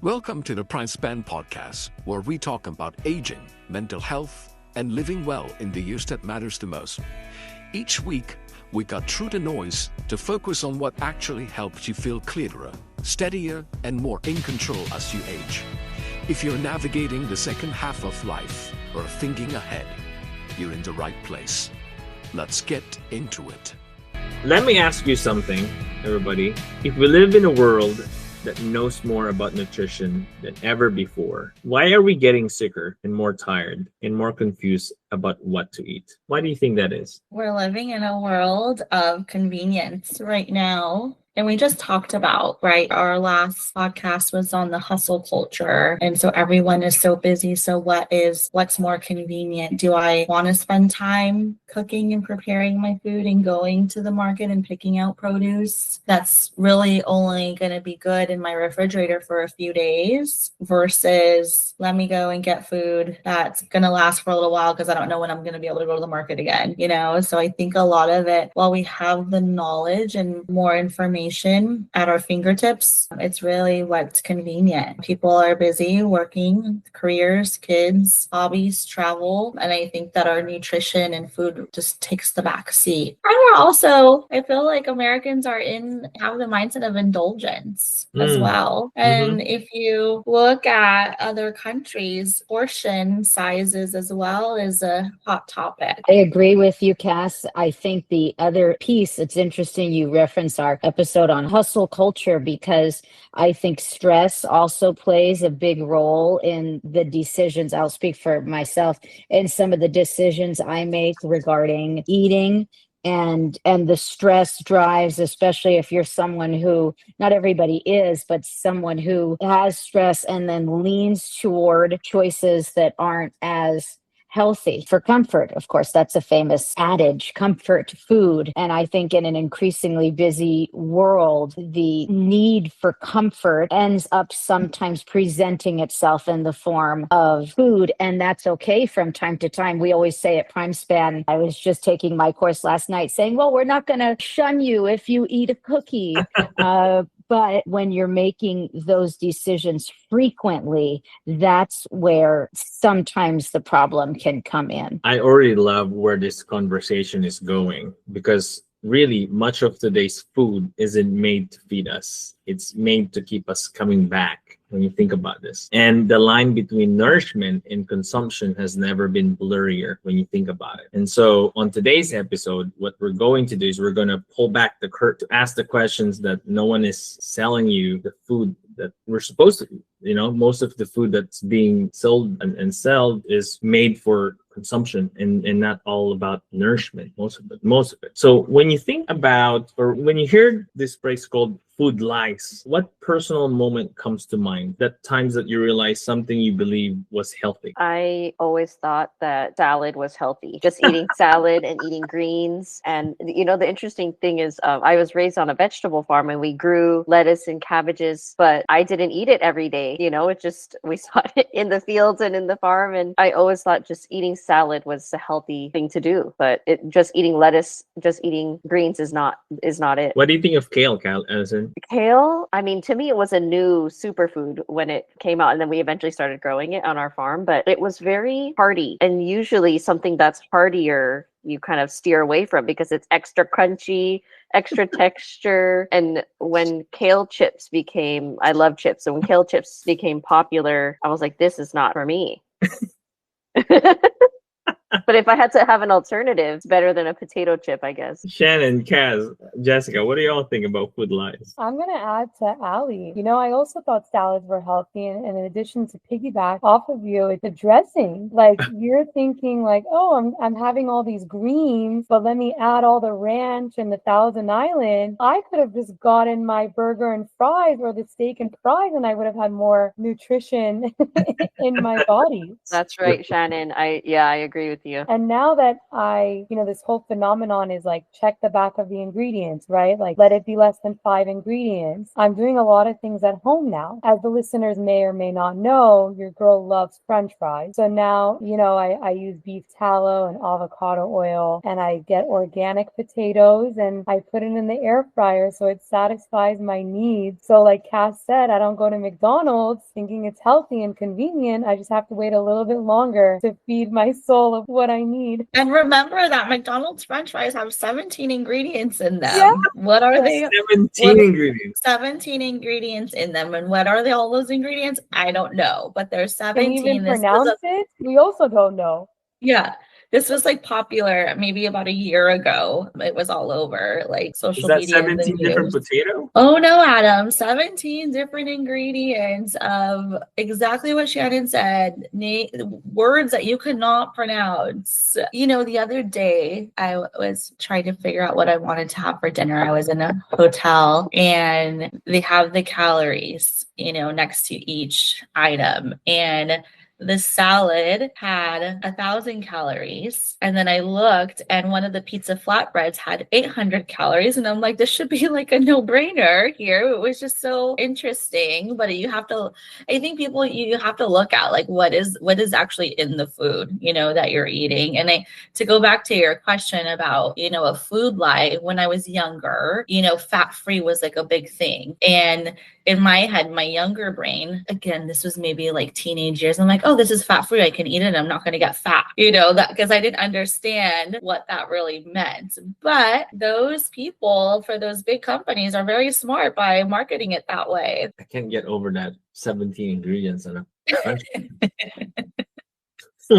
Welcome to the PrimeSpan Podcast, where we talk about aging, mental health, and living well in the years that matters the most. Each week, we cut through the noise to focus on what actually helps you feel clearer, steadier, and more in control as you age. If you're navigating the second half of life or thinking ahead, you're in the right place. Let's get into it. Let me ask you something, everybody. If we live in a world that knows more about nutrition than ever before, why are we getting sicker and more tired and more confused about what to eat? Why do you think that is? We're living in a world of convenience right now. And we just talked about, right? Our last podcast was on the hustle culture. And so everyone is so busy. So what's more convenient? Do I want to spend time cooking and preparing my food and going to the market and picking out produce that's really only going to be good in my refrigerator for a few days versus let me go and get food that's going to last for a little while because I don't know when I'm going to be able to go to the market again, So I think a lot of it, while we have the knowledge and more information at our fingertips, it's really what's convenient. People are busy working, careers, kids, hobbies, travel, and I think that our nutrition and food just takes the back seat. And we're also, I feel like Americans have the mindset of indulgence as well. And if you look at other countries, portion sizes as well is a hot topic. I agree with you, Cass. I think the other piece, it's interesting you reference our episode on hustle culture because I think stress also plays a big role in the decisions. I'll speak for myself in some of the decisions I make regarding eating and the stress drives, especially if you're someone who, not everybody is, but someone who has stress and then leans toward choices that aren't as healthy for comfort. Of course, that's a famous adage, comfort food. And I think in an increasingly busy world, the need for comfort ends up sometimes presenting itself in the form of food. And that's okay from time to time. We always say at PrimeSpan, I was just taking my course last night saying, well, we're not going to shun you if you eat a cookie. But when you're making those decisions frequently, that's where sometimes the problem can come in. I already love where this conversation is going because really much of today's food isn't made to feed us. It's made to keep us coming back when you think about this. And the line between nourishment and consumption has never been blurrier when you think about it. And so on today's episode, what we're going to do is we're going to pull back the curtain to ask the questions that no one is selling you the food that we're supposed to eat. Most of the food that's being sold and sold is made for consumption and not all about nourishment, most of it. So when you think about, or when you hear this phrase called food lies, what personal moment comes to mind? That times that you realize something you believe was healthy? I always thought that salad was healthy. Just eating salad and eating greens. And the interesting thing is I was raised on a vegetable farm and we grew lettuce and cabbages, but I didn't eat it every day. We saw it in the fields and in the farm. And I always thought just eating salad was a healthy thing to do, but just eating lettuce, just eating greens is not it. What do you think of kale, Allyson? Kale, to me, it was a new superfood when it came out, and then we eventually started growing it on our farm, but it was very hearty, and usually something that's heartier you kind of steer away from because it's extra crunchy, extra texture. And when kale chips I love chips, and when kale chips became popular, I was like, this is not for me. But if I had to have an alternative, it's better than a potato chip, I guess. Shannon, Kaz, Jessica, what do y'all think about food lies? I'm going to add to Allie. I also thought salads were healthy. And in addition to piggyback off of you, it's the dressing. Like you're thinking like, oh, I'm having all these greens, but let me add all the ranch and the Thousand Island. I could have just gotten my burger and fries or the steak and fries and I would have had more nutrition in my body. That's right, Shannon. I agree with with you. And now that this whole phenomenon is like, check the back of the ingredients, right? Like, let it be less than 5 ingredients. I'm doing a lot of things at home now. As the listeners may or may not know, your girl loves French fries. So now, I use beef tallow and avocado oil, and I get organic potatoes and I put it in the air fryer so it satisfies my needs. So like Cass said, I don't go to McDonald's thinking it's healthy and convenient. I just have to wait a little bit longer to feed my soul of what I need. And remember that McDonald's French fries have 17 ingredients in them. Yeah. What are they? 17 ingredients. 17 ingredients in them. And what are all those ingredients? I don't know. But there's 17. Can you even pronounce it? We also don't know. Yeah. This was like popular maybe about a year ago. It was all over like social media. Is that 17 different potato? Oh no, Adam. 17 different ingredients of exactly what Shannon said. Words that you could not pronounce. The other day I was trying to figure out what I wanted to have for dinner. I was in a hotel and they have the calories, next to each item. And the salad had 1,000 calories. And then I looked and one of the pizza flatbreads had 800 calories. And I'm like, this should be like a no-brainer here. It was just so interesting. But you have to look at like what is actually in the food, that you're eating. And to go back to your question about, a food lie, when I was younger, fat-free was like a big thing. And in my head, my younger brain, again, this was maybe like teenage years. I'm like, oh, this is fat free. I can eat it. I'm not going to get fat, that because I didn't understand what that really meant. But those people for those big companies are very smart by marketing it that way. I can't get over that 17 ingredients on a French fry.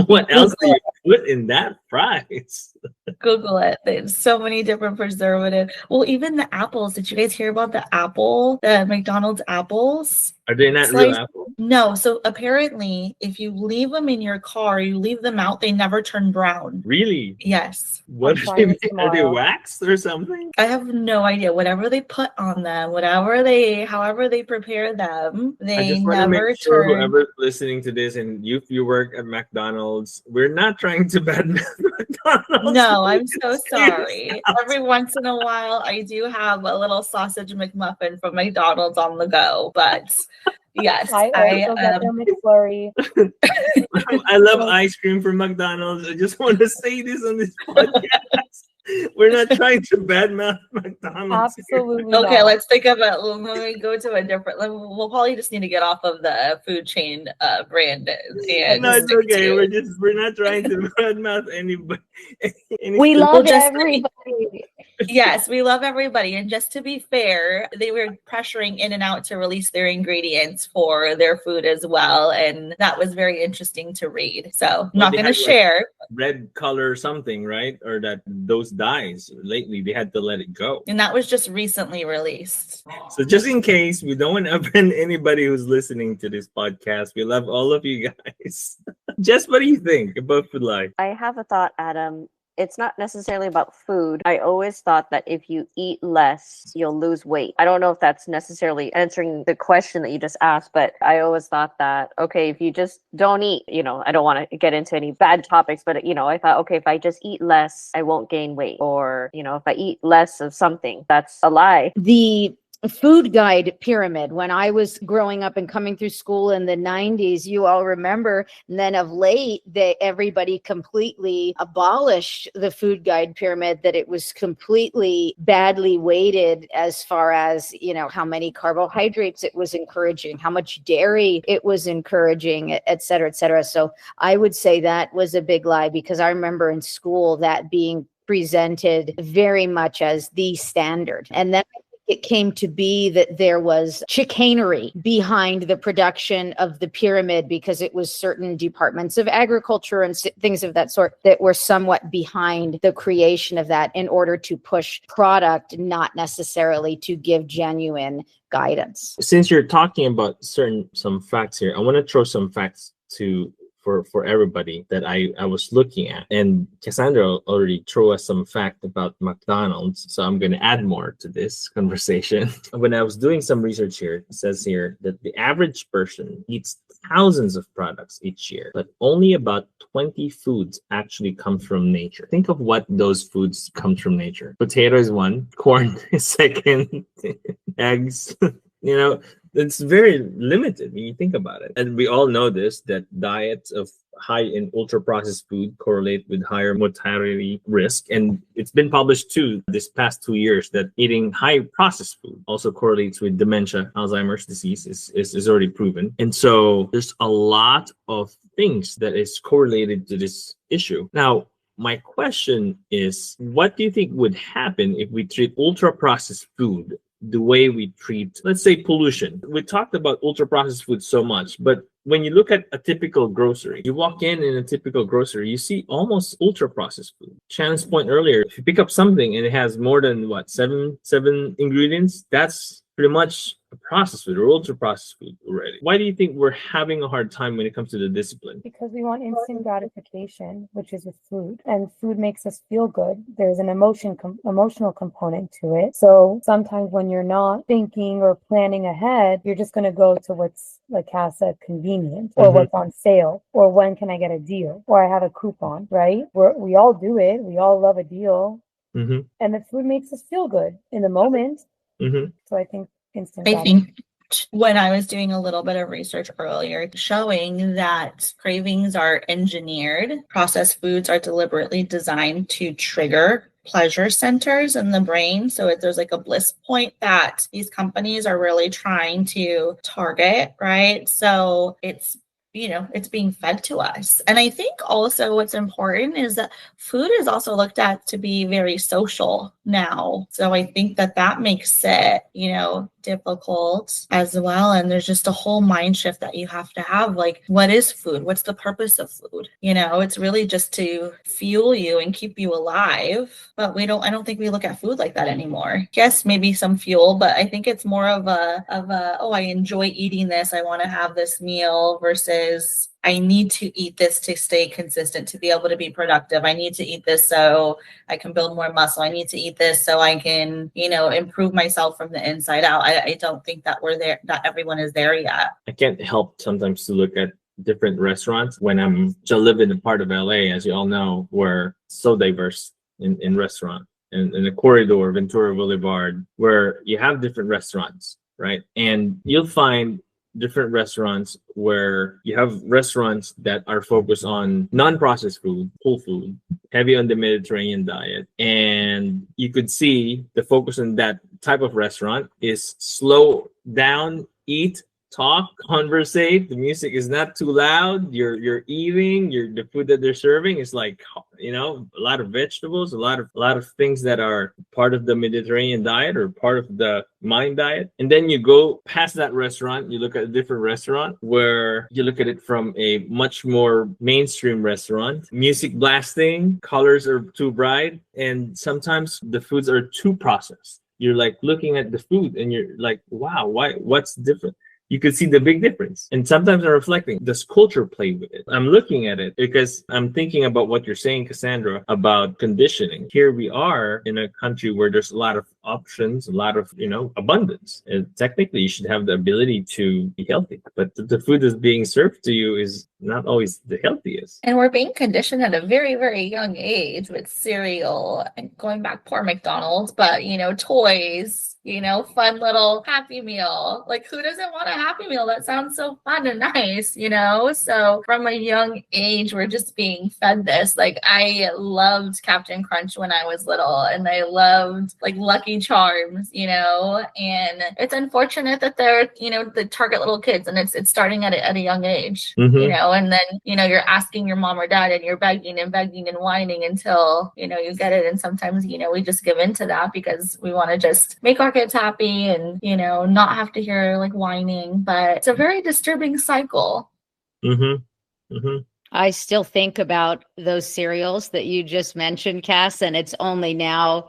What else do you put in that fries? Google it. There's so many different preservatives. Well, even the apples. Did you guys hear about the McDonald's apples? Are they not real apples? No. So apparently, if you leave them in your car, you leave them out, they never turn brown. Really? Yes. What are they waxed or something? I have no idea. Whatever they put on them, however they prepare them, they never turn. Whoever's listening to this, and if you work at McDonald's, we're not trying to badmouth McDonald's. No, I'm so sorry. Every once in a while, I do have a little sausage McMuffin from McDonald's on the go, but yes, I also get their McFlurry. I love ice cream from McDonald's. I just want to say this on this podcast. We're not trying to badmouth McDonald's. Absolutely. Okay, not. let's think about when we go to a different. We'll probably just need to get off of the food chain brand. And no, it's okay. We're not trying to badmouth anybody. We love everybody. Yes, we love everybody. And just to be fair, they were pressuring In-N-Out to release their ingredients for their food as well. And that was very interesting to read. So I'm not going to share. Red color something, right? Or that those dyes lately, they had to let it go. And that was just recently released. So just in case we don't want to offend anybody who's listening to this podcast, we love all of you guys. Jess, what do you think about food life? I have a thought, Adam. It's not necessarily about food. I always thought that if you eat less, you'll lose weight. I don't know if that's necessarily answering the question that you just asked, but I always thought that, okay, if you just don't eat, I don't want to get into any bad topics, but, I thought, okay, if I just eat less, I won't gain weight. Or, if I eat less of something, that's a lie. The food guide pyramid, when I was growing up and coming through school in the 90s, you all remember, and then of late everybody completely abolished the food guide pyramid, that it was completely badly weighted as far as how many carbohydrates it was encouraging, how much dairy it was encouraging, et cetera, et cetera. So I would say that was a big lie, because I remember in school that being presented very much as the standard. And then it came to be that there was chicanery behind the production of the pyramid, because it was certain departments of agriculture and things of that sort that were somewhat behind the creation of that in order to push product, not necessarily to give genuine guidance. Since you're talking about some facts here, I want to throw some facts to for everybody that I was looking at. And Cassandra already threw us some fact about McDonald's, so I'm going to add more to this conversation. When I was doing some research here, it says here that the average person eats thousands of products each year, but only about 20 foods actually come from nature. Think of what those foods come from nature. Potato is one, corn is second, eggs, you know, it's very limited when you think about it. And we all know this, that diets of high in ultra processed food correlate with higher mortality risk. And it's been published too this past 2 years that eating high processed food also correlates with dementia, Alzheimer's disease is already proven. And so there's a lot of things that is correlated to this issue. Now, my question is, what do you think would happen if we treat ultra processed food the way we treat, let's say, pollution? We talked about ultra processed food so much, but when you look at a typical grocery, you walk in a typical grocery, you see almost ultra processed food. Shannon's point earlier, if you pick up something and it has more than seven ingredients, that's pretty much a processed food or ultra processed food already. Why do you think we're having a hard time when it comes to the discipline? Because we want instant gratification, which is with food, and food makes us feel good. There's an emotional component to it. So sometimes when you're not thinking or planning ahead, you're just going to go to what's, like Cass said, convenient, or what's on sale, or when can I get a deal, or I have a coupon, right? We all do it. We all love a deal. And the food makes us feel good in the moment. So I think I think when I was doing a little bit of research earlier showing that cravings are engineered, processed foods are deliberately designed to trigger pleasure centers in the brain. So there's like a bliss point that these companies are really trying to target, right? So it's being fed to us. And I think also what's important is that food is also looked at to be very social now. So I think that makes it, difficult as well. And there's just a whole mind shift that you have to have. Like, what is food? What's the purpose of food? It's really just to fuel you and keep you alive. But I don't think we look at food like that anymore. Yes, maybe some fuel, but I think it's more of a, oh, I enjoy eating this. I want to have this meal versus I need to eat this to stay consistent, to be able to be productive. I need to eat this so I can build more muscle. I need to eat this so I can, improve myself from the inside out. I don't think that we're there, that everyone is there yet. I can't help sometimes to look at different restaurants when I live in a part of LA, as you all know, where so diverse in restaurant. And in the corridor, Ventura Boulevard, where you have different restaurants, right? And you'll find different restaurants where you have restaurants that are focused on non-processed food, whole food, heavy on the Mediterranean diet. And you could see the focus on that type of restaurant is slow down, eat, talk, conversate. The music is not too loud. You're eating. The food that they're serving is like, a lot of vegetables, a lot of things that are part of the Mediterranean diet or part of the Mayan diet. And then you go past that restaurant, you look at a different restaurant where you look at it from a much more mainstream restaurant. Music blasting, colors are too bright, and sometimes the foods are too processed. You're like looking at the food and you're like, wow, what's different? You could see the big difference. And sometimes I'm reflecting, does culture play with it? I'm looking at it because I'm thinking about what you're saying, Cassandra, about conditioning. Here we are in a country where there's a lot of options, a lot of, abundance. And technically, you should have the ability to be healthy. But the food that's being served to you is not always the healthiest. And we're being conditioned at a very, very young age with cereal and going back, poor McDonald's, but, toys, fun little Happy Meal. Like, who doesn't want a Happy Meal? That sounds so fun and nice, So from a young age, we're just being fed this. Like, I loved Captain Crunch when I was little, and I loved like Lucky Charms, and it's unfortunate that they're, the target little kids, and it's starting at a young age, and then, you're asking your mom or dad, and you're begging and whining until, you get it. And sometimes, we just give in to that because we want to just make our kids happy and, not have to hear like whining. But it's a very disturbing cycle. I still think about those cereals that you just mentioned, Cass, and it's only now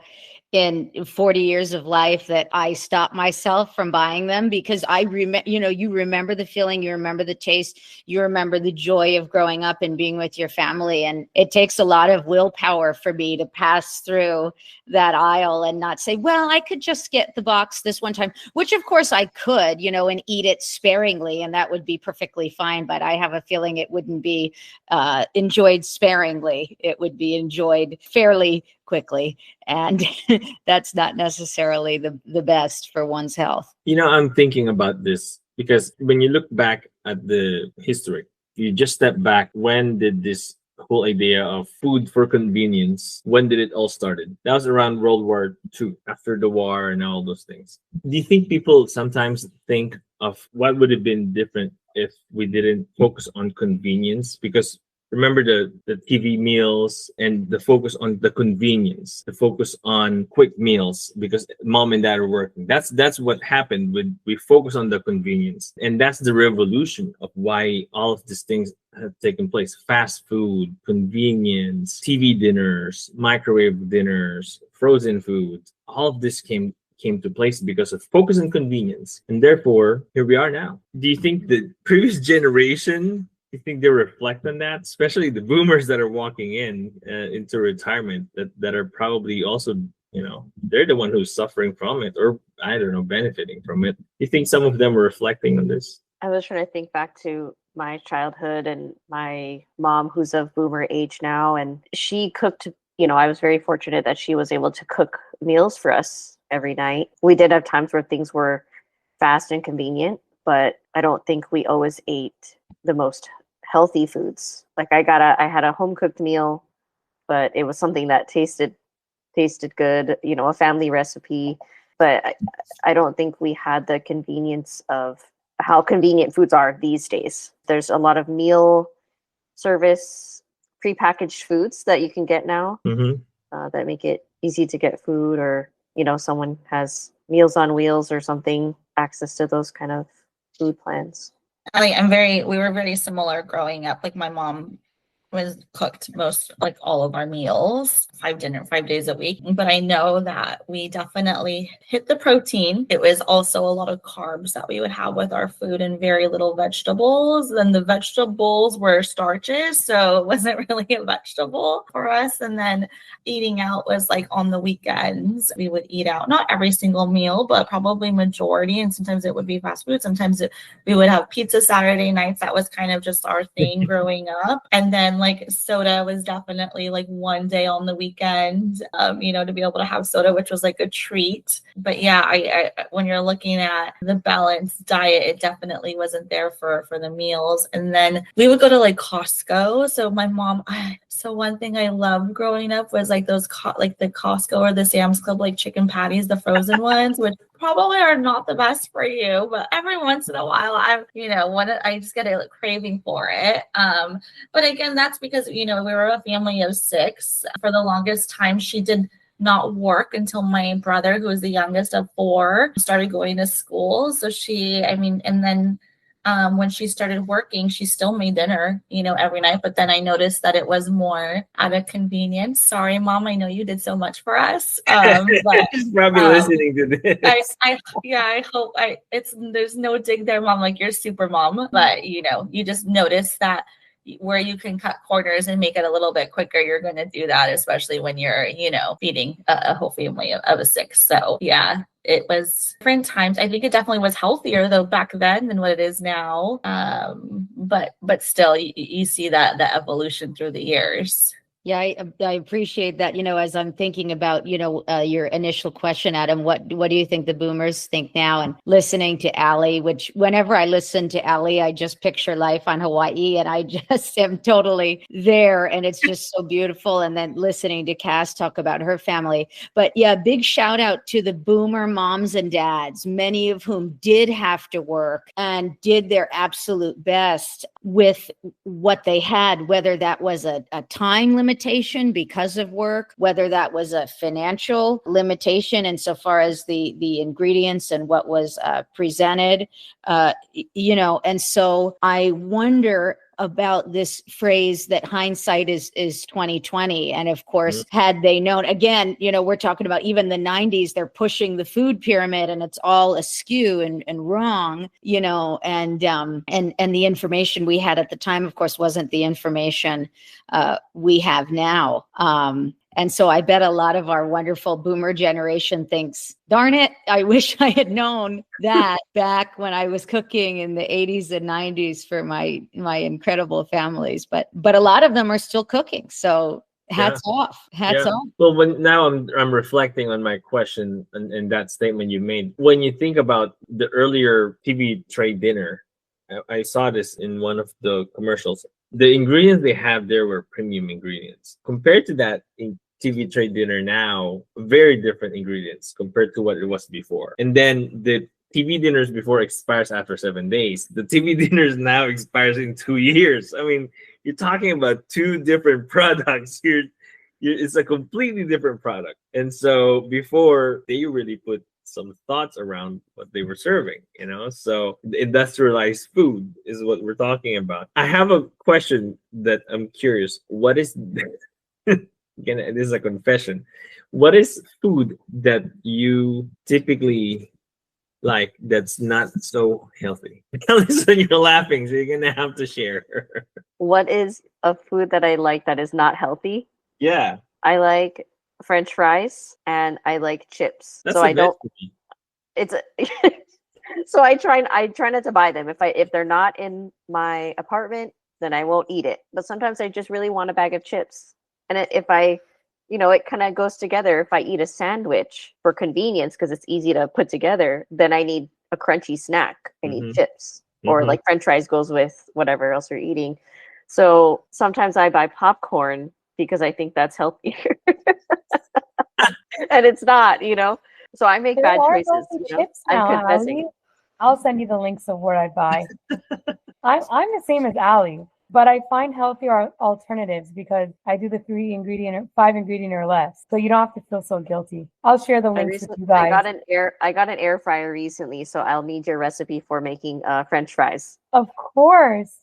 in 40 years of life that I stopped myself from buying them, because I remember, you remember the feeling, you remember the taste, you remember the joy of growing up and being with your family. And it takes a lot of willpower for me to pass through that aisle and not say, well, I could just get the box this one time, which of course I could, and eat it sparingly, and that would be perfectly fine. But I have a feeling it wouldn't be enjoyed sparingly. It would be enjoyed fairly quickly. And that's not necessarily the best for one's health. I'm thinking about this because when you look back at the history, you just step back. When did this whole idea of food for convenience, when did it all started? That was around World War II, after the war and all those things. Do you think people sometimes think of what would have been different if we didn't focus on convenience? Because remember the TV meals and the focus on the convenience, the focus on quick meals because mom and dad are working. That's what happened when we focus on the convenience. And that's the revolution of why all of these things have taken place. Fast food, convenience, TV dinners, microwave dinners, frozen food. All of this came to place because of focus and convenience. And therefore, here we are now. Do you think the previous generation, you think they reflect on that, especially the boomers that are walking into retirement, that are probably also, they're the one who's suffering from it, or I don't know, benefiting from it. You think some of them are reflecting on this? I was trying to think back to my childhood and my mom, who's of boomer age now, and she cooked. I was very fortunate that she was able to cook meals for us every night. We did have times where things were fast and convenient, but I don't think we always ate the most healthy foods. Like I had a home cooked meal, but it was something that tasted good, a family recipe. But I don't think we had the convenience of how convenient foods are these days. There's a lot of meal service, prepackaged foods that you can get now that make it easy to get food, or, someone has Meals on Wheels or something, access to those kind of food plans. We were very similar growing up. Like my mom was cooked all of our meals, 5 days a week. But I know that we definitely hit the protein. It was also a lot of carbs that we would have with our food and very little vegetables. And the vegetables were starches, so it wasn't really a vegetable for us. And then eating out was like on the weekends. We would eat out, not every single meal, but probably majority. And sometimes it would be fast food. Sometimes we would have pizza Saturday nights. That was kind of just our thing growing up. And then like soda was definitely like one day on the weekend, to be able to have soda, which was like a treat. But yeah, I when you're looking at the balanced diet, it definitely wasn't there for the meals. And then we would go to like Costco. So my mom, so one thing I loved growing up was like those like the Costco or the Sam's Club like chicken patties, the frozen ones, which probably are not the best for you, but every once in a while I just get a craving for it. But again, that's because we were a family of 6. For the longest time, she did not work until my brother, who was the youngest of 4, started going to school. So and then when she started working, she still made dinner, every night. But then I noticed that it was more out of convenience. Sorry, Mom, I know you did so much for us. But she's probably listening to this. I hope there's no dig there, Mom. Like, you're super mom, but you just notice that where you can cut corners and make it a little bit quicker, you're going to do that, especially when you're, feeding a whole family of a 6. So yeah, it was different times. I think it definitely was healthier though back then than what it is now. But still, you see that the evolution through the years. Yeah, I appreciate that. As I'm thinking about, your initial question, Adam, what do you think the boomers think now? And listening to Ally, which whenever I listen to Ally, I just picture life on Hawaii, and I just am totally there. And it's just so beautiful. And then listening to Cass talk about her family. But yeah, big shout out to the boomer moms and dads, many of whom did have to work and did their absolute best with what they had, whether that was a time limitation because of work, whether that was a financial limitation insofar as the ingredients and what was presented, and so I wonder about this phrase that hindsight is 2020. And of course, had they known, again, we're talking about even the 90s, they're pushing the food pyramid and it's all askew and wrong, and the information we had at the time, of course, wasn't the information we have now. And so I bet a lot of our wonderful boomer generation thinks, darn it, I wish I had known that back when I was cooking in the 80s and 90s for my incredible families. But a lot of them are still cooking. So hats off. Hats off. Well, now I'm reflecting on my question and that statement you made. When you think about the earlier TV tray dinner, I saw this in one of the commercials. The ingredients they have there were premium ingredients. Compared to that in TV tray dinner now, very different ingredients compared to what it was before. And then the TV dinners before expires after 7 days. The TV dinners now expires in 2 years. I mean, you're talking about two different products here. It's a completely different product. And so before, they really put some thoughts around what they were serving, so the industrialized food is what we're talking about. I have a question that I'm curious. What is again, this is a confession. What is food that you typically like that's not so healthy? Listen, you're laughing, so you're gonna have to share. What is a food that I like that is not healthy? Yeah. I like French fries and I like chips. That's so I don't. It's so I try not to buy them. If they're not in my apartment, then I won't eat it. But sometimes I just really want a bag of chips. And it kind of goes together. If I eat a sandwich for convenience because it's easy to put together, then I need a crunchy snack. I need chips, or like French fries goes with whatever else you're eating. So sometimes I buy popcorn because I think that's healthier. And it's not, So I make bad choices. I'm confessing. I'll send you the links of what I buy. I'm the same as Allie, but I find healthier alternatives because I do the 5 ingredient or less. So you don't have to feel so guilty. I'll share the links with you guys. I got an air fryer recently, so I'll need your recipe for making French fries. Of course.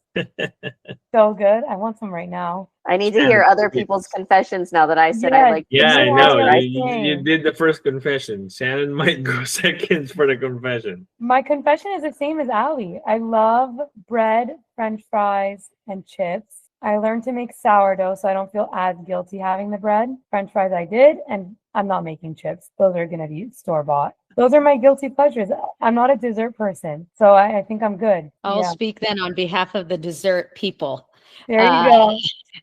So good. I want some right now. I need to hear other people's confessions now that I said I like. Yeah, I know. You did the first confession. Shannon might go second for the confession. My confession is the same as Allie. I love bread, French fries, and chips. I learned to make sourdough so I don't feel as guilty having the bread. French fries I did, and I'm not making chips. Those are going to be store-bought. Those are my guilty pleasures. I'm not a dessert person, so I think I'm good. I'll speak then on behalf of the dessert people. There you go.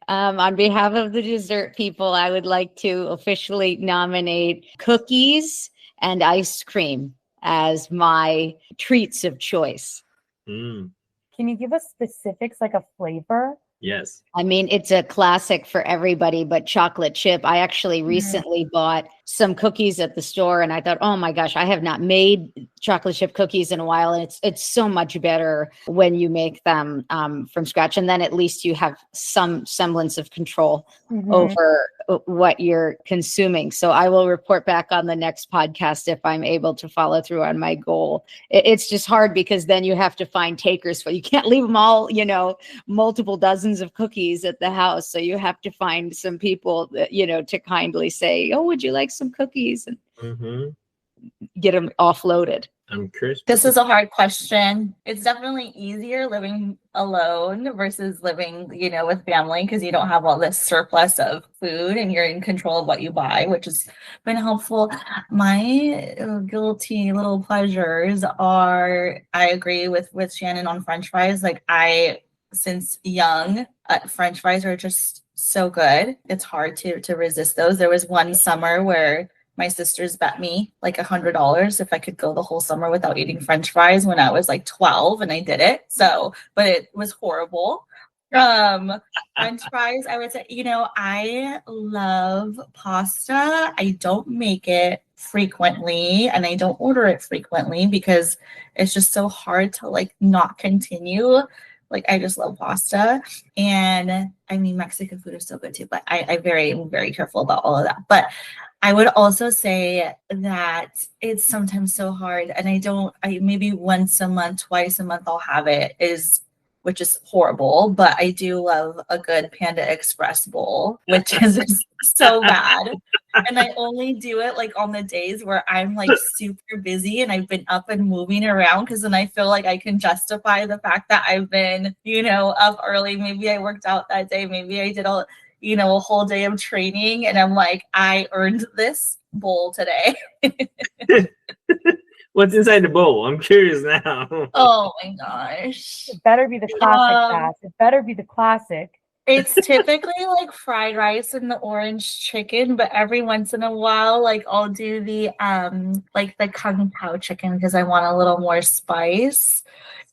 On behalf of the dessert people, I would like to officially nominate cookies and ice cream as my treats of choice. Mm. Can you give us specifics, like a flavor? Yes. I mean, it's a classic for everybody, but chocolate chip. I actually recently bought some cookies at the store and I thought, oh my gosh, I have not made chocolate chip cookies in a while. And it's so much better when you make them from scratch. And then at least you have some semblance of control over what you're consuming. So I will report back on the next podcast if I'm able to follow through on my goal. It's just hard because then you have to find takers for, you can't leave them all, multiple dozens of cookies at the house. So you have to find some people that, to kindly say, oh, would you like some cookies? And get them offloaded. I'm curious. This is a hard question. It's definitely easier living alone versus living, with family, because you don't have all this surplus of food and you're in control of what you buy, which has been helpful. My guilty little pleasures are, I agree with Shannon on French fries. Like since young, French fries are just so good. It's hard to resist those. There was one summer where my sisters bet me like $100 if I could go the whole summer without eating French fries when I was like 12, and I did it. So, but it was horrible. French fries, I would say, I love pasta. I don't make it frequently and I don't order it frequently because it's just so hard to like not continue. Like, I just love pasta. And I mean, Mexican food is so good too, but I'm very careful about all of that. But I would also say that it's sometimes so hard. And I maybe once a month, twice a month, I'll have it, is which is horrible, but I do love a good Panda Express bowl, which is just so bad. And I only do it like on the days where I'm like super busy and I've been up and moving around, because then I feel like I can justify the fact that I've been, up early. Maybe I worked out that day. Maybe I did a whole day of training, and I'm like, I earned this bowl today. What's inside the bowl? I'm curious now. Oh my gosh. It better be the classic, Cass. It better be the classic. It's typically like fried rice and the orange chicken, but every once in a while, like I'll do the kung pao chicken because I want a little more spice.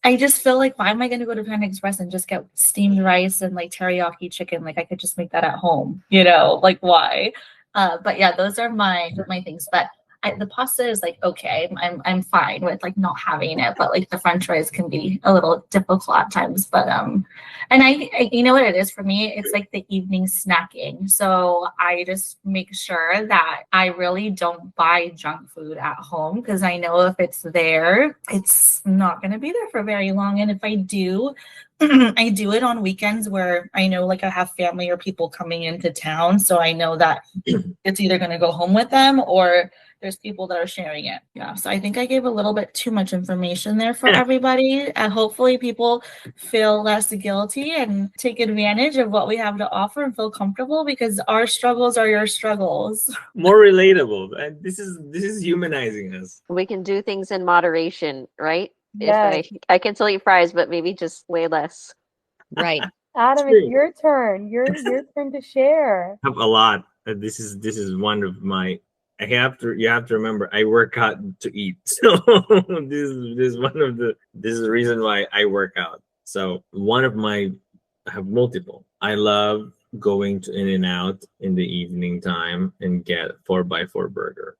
I just feel like, why am I going to go to Panda Express and just get steamed rice and like teriyaki chicken? Like I could just make that at home, like why? But yeah, those are my things. But the pasta is like, okay, I'm fine with like not having it, but like the French fries can be a little difficult at times. But and I you know what it is for me? It's like the evening snacking. So I just make sure that I really don't buy junk food at home, because I know if it's there, it's not going to be there for very long. And if I do, I do it on weekends where I know like I have family or people coming into town. So I know that it's either going to go home with them or there's people that are sharing it. Yeah. So I think I gave a little bit too much information there for everybody. And hopefully people feel less guilty and take advantage of what we have to offer and feel comfortable, because our struggles are your struggles. More relatable. And this is humanizing us. We can do things in moderation, right? Yes. If I can still eat fries, but maybe just way less. Right. Adam, it's your turn. Your turn to share. I have a lot. This is one of my. You have to remember, I work out to eat. So this is the reason why I work out. So I have multiple. I love going to In-N-Out in the evening time and get 4x4 burger.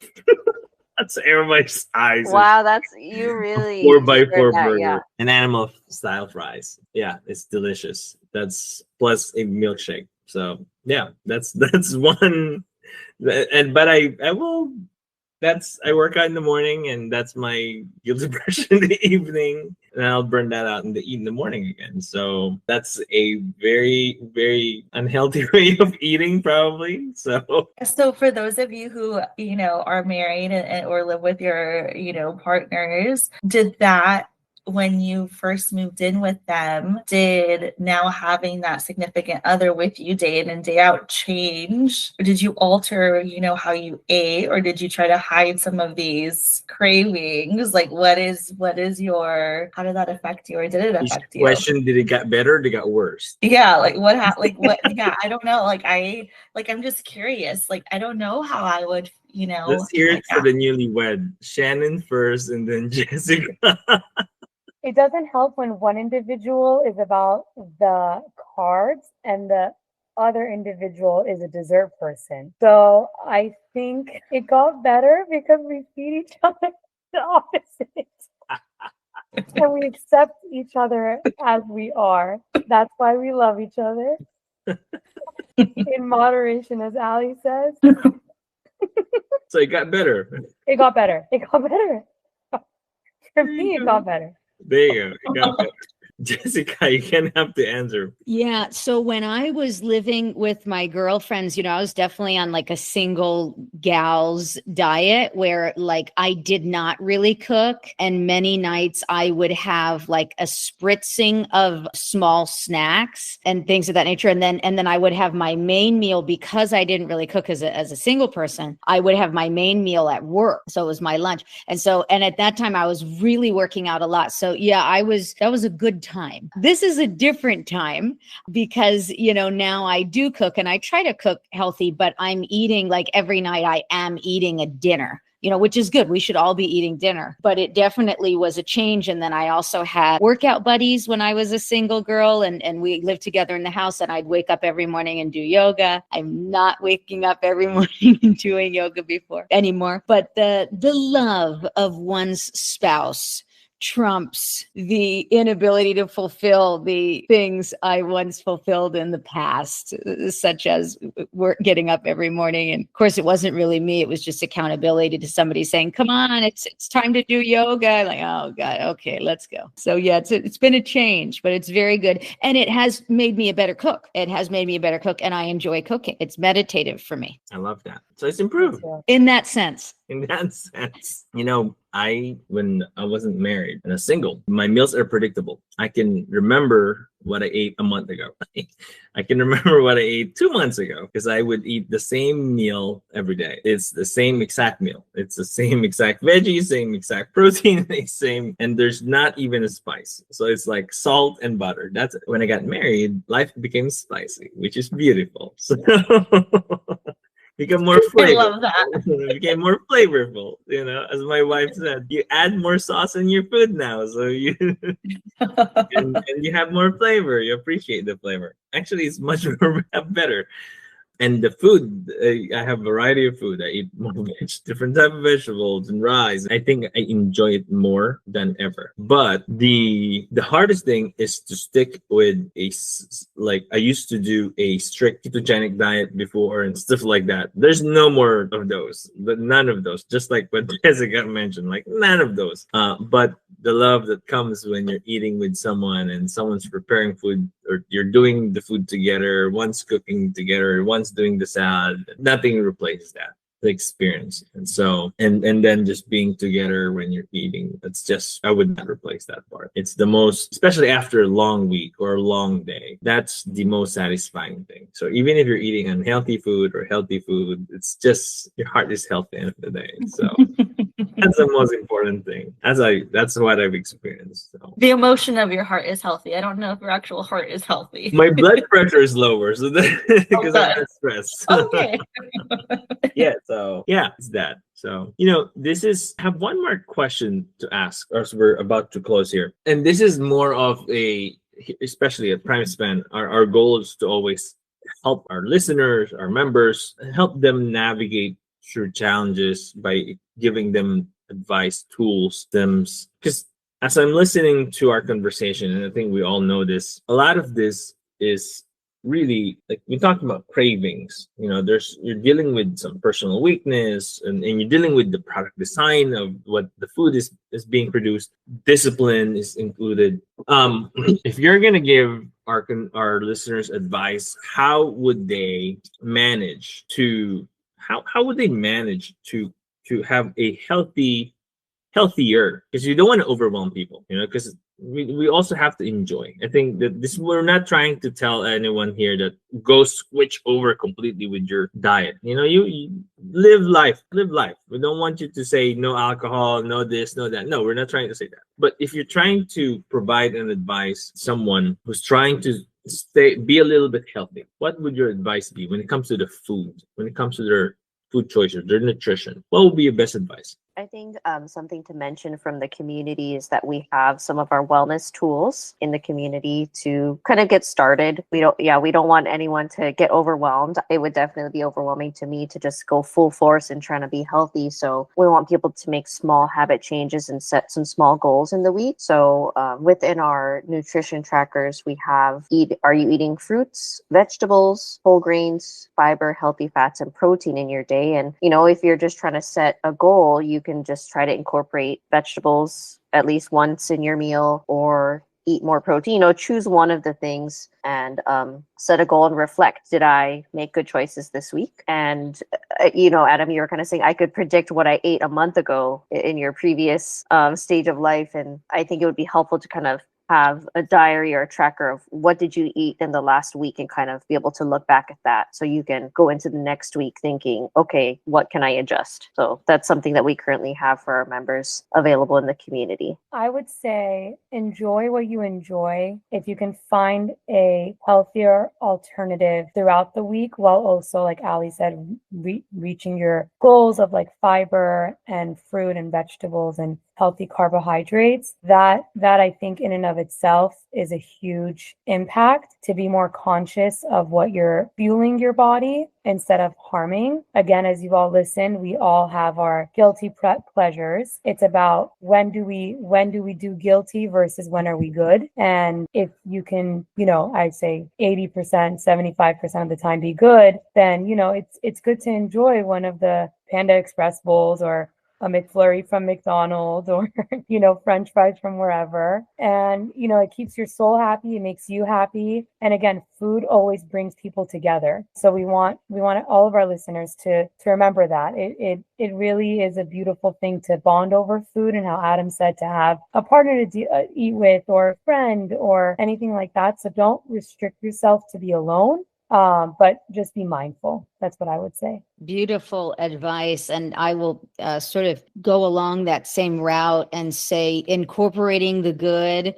That's everybody's eyes. Wow, that's you really 4x4 burger. Yeah. An animal style fries. Yeah, it's delicious. That's plus a milkshake. So yeah, that's one. I work out in the morning, and that's my guilty pleasure in the evening, and I'll burn that out in the morning again. So that's a very, very unhealthy way of eating, probably. So for those of you who are married or live with your partners, did that, when you first moved in with them, did now having that significant other with you day in and day out change? Or did you alter, how you ate, or did you try to hide some of these cravings? Like, how did that affect you, or did it affect you? Question: did it get better? Or did it get worse? Yeah, like what? What? Yeah, I don't know. I'm just curious. Like, I don't know how I would. Let's hear it for the newlywed. Shannon first, and then Jessica. It doesn't help when one individual is about the carbs and the other individual is a dessert person. So I think it got better because we feed each other the opposite. And we accept each other as we are. That's why we love each other. In moderation, as Ally says. So it got better. It got better. For me, it got better. There you go. It got better. Jessica, you can have the answer. Yeah. So when I was living with my girlfriends, I was definitely on like a single gal's diet where like I did not really cook. And many nights I would have like a spritzing of small snacks and things of that nature. And then I would have my main meal, because I didn't really cook as a single person. I would have my main meal at work. So it was my lunch. And at that time I was really working out a lot. So yeah, that was a good time. This is a different time because, now I do cook and I try to cook healthy, but I'm eating like every night I am eating a dinner, which is good. We should all be eating dinner, but it definitely was a change. And then I also had workout buddies when I was a single girl and we lived together in the house, and I'd wake up every morning and do yoga. I'm not waking up every morning and doing yoga anymore, but the love of one's spouse trumps the inability to fulfill the things I once fulfilled in the past, such as work, getting up every morning. And of course, it wasn't really me. It was just accountability to somebody saying, come on, it's time to do yoga. Like, oh God, okay, let's go. So yeah, it's been a change, but it's very good. And it has made me a better cook. It has made me a better cook, and I enjoy cooking. It's meditative for me. I love that. So it's improved. In that sense. In that sense, when I wasn't married and a single, my meals are predictable. I can remember what I ate a month ago. I can remember what I ate 2 months ago because I would eat the same meal every day. It's the same exact meal. It's the same exact veggies, same exact protein, and there's not even a spice. So it's like salt and butter. That's it. When I got married, life became spicy, which is beautiful. So become more flavorful. I love that. Became more flavorful. As my wife said, you add more sauce in your food now, so you and you have more flavor. You appreciate the flavor. Actually, it's much more better. And the food, I have a variety of food. I eat more different type of vegetables and rice. I think I enjoy it more than ever. But the hardest thing is to stick with I used to do a strict ketogenic diet before and stuff like that. There's no more of those, but none of those. Just like what Jessica mentioned, like none of those. But the love that comes when you're eating with someone and someone's preparing food, or you're doing the food together, one's cooking together, one's doing the salad, nothing replaces that, the experience. And so and then just being together when you're eating, I would not replace that part. It's the most, especially after a long week or a long day, that's the most satisfying thing. So even if you're eating unhealthy food or healthy food, it's just your heart is healthy at the end of the day. So that's the most important thing. That's what I've experienced. So. The emotion of your heart is healthy. I don't know if your actual heart is healthy. My blood pressure is lower, so because I'm not stressed. Okay. Yeah. So yeah, it's that. So I have one more question to ask, as we're about to close here, and this is more of especially at PrimeSpan, our goal is to always help our listeners, our members, help them navigate through challenges by giving them advice, tools, because as I'm listening to our conversation, and I think we all know this, a lot of this is really, like we talked about cravings. You're dealing with some personal weakness, and you're dealing with the product design of what the food is being produced. Discipline is included. If you're gonna give our listeners advice, how would they manage to have a healthier, because you don't want to overwhelm people, because we also have to enjoy. I think that we're not trying to tell anyone here that go switch over completely with your diet. You live life. We don't want you to say no alcohol, no this, no that. No, we're not trying to say that. But if you're trying to provide an advice, someone who's trying to be a little bit healthy, what would your advice be when it comes to the food, when it comes to their food choices, their nutrition? What would be your best advice? I think something to mention from the community is that we have some of our wellness tools in the community to kind of get started. We don't want anyone to get overwhelmed. It would definitely be overwhelming to me to just go full force and trying to be healthy. So we want people to make small habit changes and set some small goals in the week. So within our nutrition trackers, we have are you eating fruits, vegetables, whole grains, fiber, healthy fats, and protein in your day? And, if you're just trying to set a goal, you can just try to incorporate vegetables at least once in your meal, or eat more protein. Choose one of the things and set a goal and reflect. Did I make good choices this week? And, Adam, you were kind of saying I could predict what I ate a month ago in your previous stage of life. And I think it would be helpful to kind of have a diary or a tracker of what did you eat in the last week and kind of be able to look back at that, so you can go into the next week thinking, okay, what can I adjust? So that's something that we currently have for our members available in the community. I would say enjoy what you enjoy. If you can find a healthier alternative throughout the week, while also, like Ali said, reaching your goals of like fiber and fruit and vegetables and healthy carbohydrates, that I think in and of itself is a huge impact, to be more conscious of what you're fueling your body instead of harming. Again, as you've all listened, we all have our guilty pleasures. It's about when do we do guilty versus when are we good? And if you can, I'd say 80%, 75% of the time be good, then, it's good to enjoy one of the Panda Express bowls or a McFlurry from McDonald's or, French fries from wherever. And, it keeps your soul happy. It makes you happy. And again, food always brings people together. So we want all of our listeners to remember that. It really is a beautiful thing to bond over food, and how Adam said, to have a partner to eat with, or a friend or anything like that. So don't restrict yourself to be alone. But just be mindful. That's what I would say. Beautiful advice. And I will sort of go along that same route and say incorporating the good,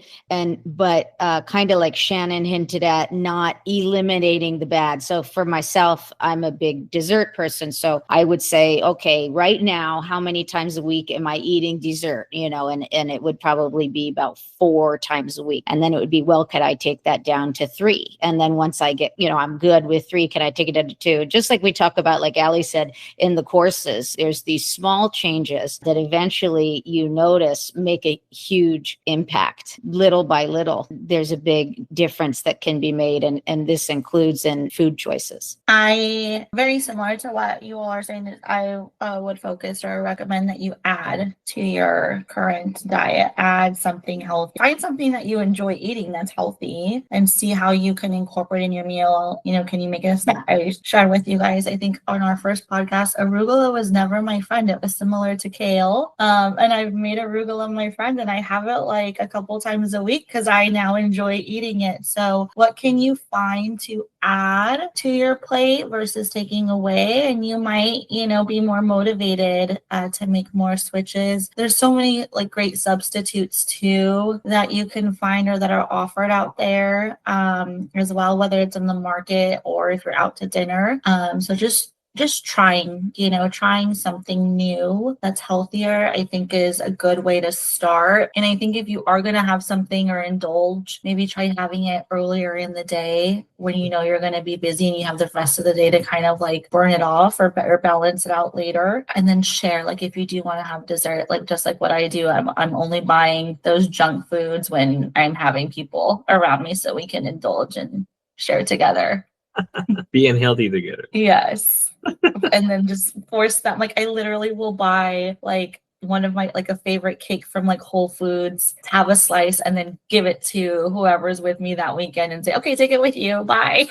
but kind of like Shannon hinted at, not eliminating the bad. So for myself, I'm a big dessert person. So I would say, okay, right now, how many times a week am I eating dessert? And it would probably be about 4 times a week. And then it would be, well, could I take that down to 3? And then once I get, I'm good with 3, can I take it down to 2? Just like we talk about, like Ali said, in the courses, there's these small changes that eventually you notice make a huge impact. Little by little, there's a big difference that can be made. And this includes in food choices. I, very similar to what you all are saying, that I would focus or recommend that you add to your current diet, add something healthy. Find something that you enjoy eating that's healthy and see how you can incorporate in your meal. Can you make it a snack? I shared with you guys, I think on our first podcast, arugula was never my friend. It was similar to kale. And I've made arugula my friend, and I have it like a couple times a week because I now enjoy eating it. So what can you find to add to your plate versus taking away? And you might, be more motivated to make more switches. There's so many like great substitutes too that you can find or that are offered out there as well, whether it's in the market or if you're out to dinner. So just trying something new that's healthier, I think is a good way to start. And I think if you are going to have something or indulge, maybe try having it earlier in the day when you're going to be busy and you have the rest of the day to kind of like burn it off or balance it out later. And then share, like if you do want to have dessert, like just like what I do, I'm only buying those junk foods when I'm having people around me so we can indulge and share together. Being healthy together. Yes. And then just force that. Like I literally will buy like one of my like a favorite cake from like Whole Foods, have a slice, and then give it to whoever's with me that weekend and say, okay, take it with you. Bye.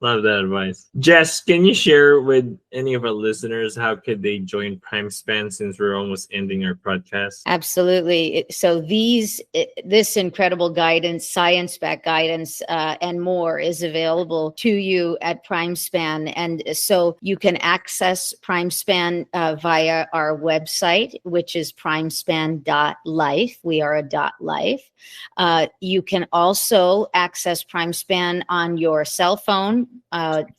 Love that advice. Jess, can you share with any of our listeners how could they join PrimeSpan, since we're almost ending our podcast? Absolutely. So this incredible guidance, science-backed guidance, and more is available to you at PrimeSpan. And so you can access PrimeSpan via our website, which is primespan.life. We are a .life. You can also access PrimeSpan on your cell phone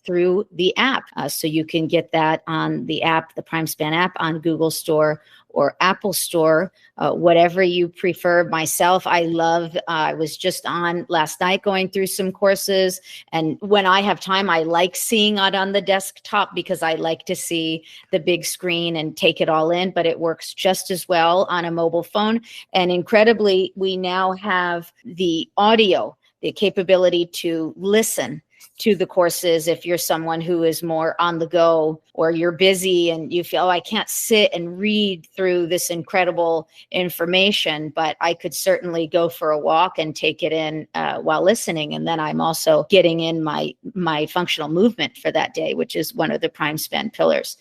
through the app. So you can get that on the app, the PrimeSpan app on Google Store or Apple Store, whatever you prefer. Myself, I was just on last night going through some courses. And when I have time, I like seeing it on the desktop because I like to see the big screen and take it all in, but it works just as well on a mobile phone. And incredibly, we now have the audio, the capability to listen to the courses if you're someone who is more on the go, or you're busy and you feel, I can't sit and read through this incredible information, but I could certainly go for a walk and take it in while listening. And then I'm also getting in my functional movement for that day, which is one of the PrimeSpan pillars.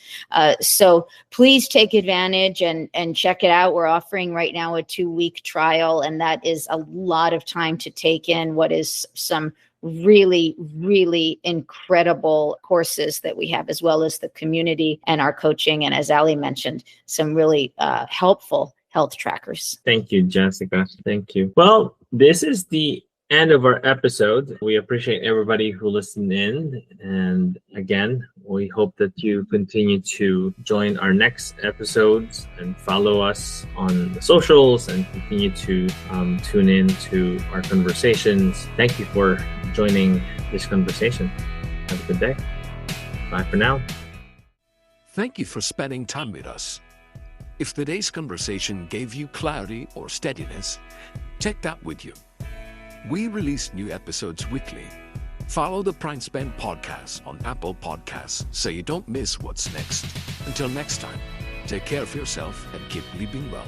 So please take advantage and check it out. We're offering right now a 2-week trial, and that is a lot of time to take in what is some really, really incredible courses that we have, as well as the community and our coaching. And as Ali mentioned, some really helpful health trackers. Thank you, Jessica. Thank you. Well, this is the end of our episode. We appreciate everybody who listened in. And again, We hope that you continue to join our next episodes and follow us on the socials and continue to tune in to our conversations. Thank you for joining this conversation. Have a good day. Bye for now. Thank you for spending time with us. If today's conversation gave you clarity or steadiness, take that with you. We release new episodes weekly. Follow the PrimeSpan Podcast on Apple Podcasts so you don't miss what's next. Until next time, take care of yourself and keep living well.